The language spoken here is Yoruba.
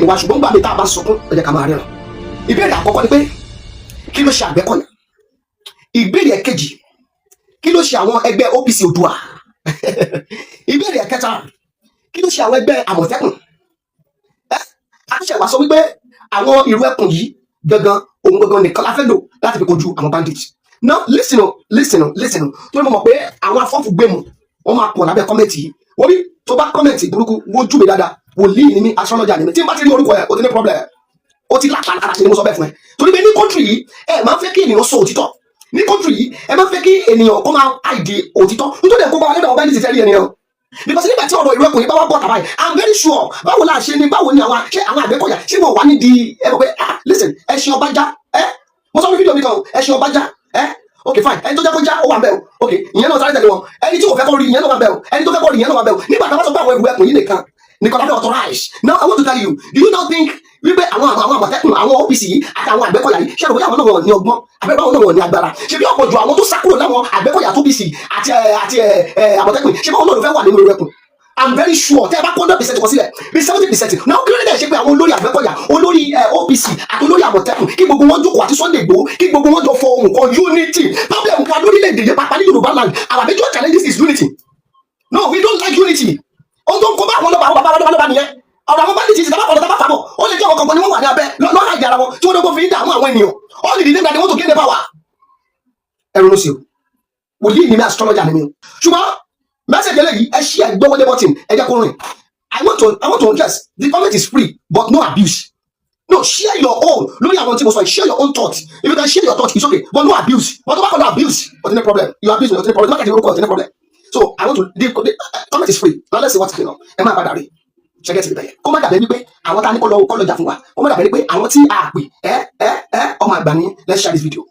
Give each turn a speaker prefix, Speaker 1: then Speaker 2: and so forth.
Speaker 1: pain wa ṣùgbọ́n gbà mí tá a bá sọkún ẹ jẹ́ ká máa ríran. Ìbéèrè àkọ́kọ́ ni pé kí ló ṣe Àgbẹ̀kọ̀yà? Ìbéèrè ẹ̀kejì, kí ló ṣe àwọn ẹgbẹ́ OPC Oòduà? Ìbéèrè ẹ̀kẹta, kí ló ṣe àwọn ẹgbẹ́ Àmọ̀tẹ́kùn? Àṣẹ wa sọ wípé àwọn ìrù ẹkùn yìí gangan ohun gangan nìkan la fẹ́ lò láti fi kojú àwọn bandits. Now listen tó ní mo mọ̀ pé àwọn afọ́fùgbẹ́mu wọ́n máa pọ̀ lábẹ́ kọ́mẹ̀ntì yìí. Wọ́n bí tó bá kọ́mẹ̀ntì burúkú wojú mi dáadáa, wòlíì ni mí, astrologer ni mí, tí n bá ti rí orúkọ ẹ̀ o ti ní problem, o ti lápá lára sí ni mo sọ bẹ́ẹ̀ fún ẹ. Torí pé ní kọ́ńtì yìí ẹ máa ń fẹ́ kí ènìyàn sọ òtítọ́. Ní kọ́ńtì yìí ẹ máa ń fẹ́ kí ènìyàn kó máa àìdí òtítọ́. Nítorí ẹ̀ kó bá wa lẹ́nu àwọn bandits tẹ́lẹ̀ ènìyàn. Because nígbà tí ọ̀rọ̀ ìlú ẹkùn yìí bá wá bọ̀ tàbá yìí, I'm very sure báwo la ṣe ni báwo ni àwọn Àgbẹ̀kọ̀yà ṣé wọn wà nídìí ẹ mọ̀ pé listen ẹṣin ọba já mo sọ fún fídíò mi kan ẹṣin ọba já ok fine ẹni tó jẹ́ kó já ó wà ń bẹ̀ o ok ìyẹn náà sáré tẹ̀lé wọn ẹni tí kò fẹ́ kó rí ìyẹn náà wà ń bẹ̀ o ẹni tó fẹ́ kó rí ìyẹn náà wà ń bẹ̀ o nígbà tí wọ́n sọ pé àwọn ìlú ẹkùn yìí nìkan lábẹ́ authorize. Now I want to tell you, do you not think wípé àwọn Àmọ̀tẹ́kùn àwọn OPC yìí àti àwọn Àgbẹ̀kọ̀yà yìí ṣé àwọn náà wọ̀ ní ọgbọ́n àbẹ́rẹ́ àwọn náà wọ̀ ní agbára? Ṣé bí ọ̀pọ̀ ju àwọn tó sá kúrò láwọn Àgbẹ̀kọ̀yà tó OPC àti Àmọ̀tẹ́kùn ṣé báwọn náà ló fẹ́ wà nínú ìlú ẹkùn? I'm very sure tẹ́ ẹ bá kó 100% kọ sílẹ̀ bí 70%. Now kí ló dé ṣe pé àwọn olórí Àgbẹ̀kọ̀yà olórí OPC àti olórí Àmọ̀tẹ́kùn kí gbogbo wọn jókòó àti Sunday Igboho kí gbogbo wọn jọ fọ ohùn kan unity? Problem wa lórílẹ̀-èdè yẹn pàápàá ní Yorùbá land, our major challenges is unity. No, we don't like unity. Ohun tó ń kó bá àwọn lọ́ba àwọn bàbá lọ́ba nìyẹn. Ọ̀rọ̀ àwọn bandits ìsìnkà bá fọ̀rọ̀ tá bá fàbọ̀ ó lè jẹ́ ọkọ̀ kan ni wọ́n wà ní abẹ́ lọ́nà àjà ara wọn tí wọ́n dọ́gbọ́n fi ń dààmú àwọn ènìyàn. All the name that they want to gain the power. Ẹ̀rọ ló ṣe o. Wòlíì ni mi, astrologer ni mi o. Ṣùgbọ́n message eléyìí ẹ ṣí ẹ gbọ́wọ́lé button ẹ jẹ́ kó rìn. I want to yes, the comment is free but no abuse. No, share your own lórí àwọn tí mo sọ, share your own thoughts. If you can share your thoughts it's okay but no abuse. But tó bá kọ́ no abuse but no problem, you abuse me but no problem, market orúkọ no problem. So I want to the comment is free. Now let's see what's going on. Ẹ máa padà rí ṣẹ́gẹ́ ti rí bẹ́yẹn. Kó má dàbẹ́ wípé àwọn tá a ní kọ́ lọ jà fún wa, kó má dàbẹ́ wípé àwọn tí a pè ọmọ àgbà ni. Let's share this video.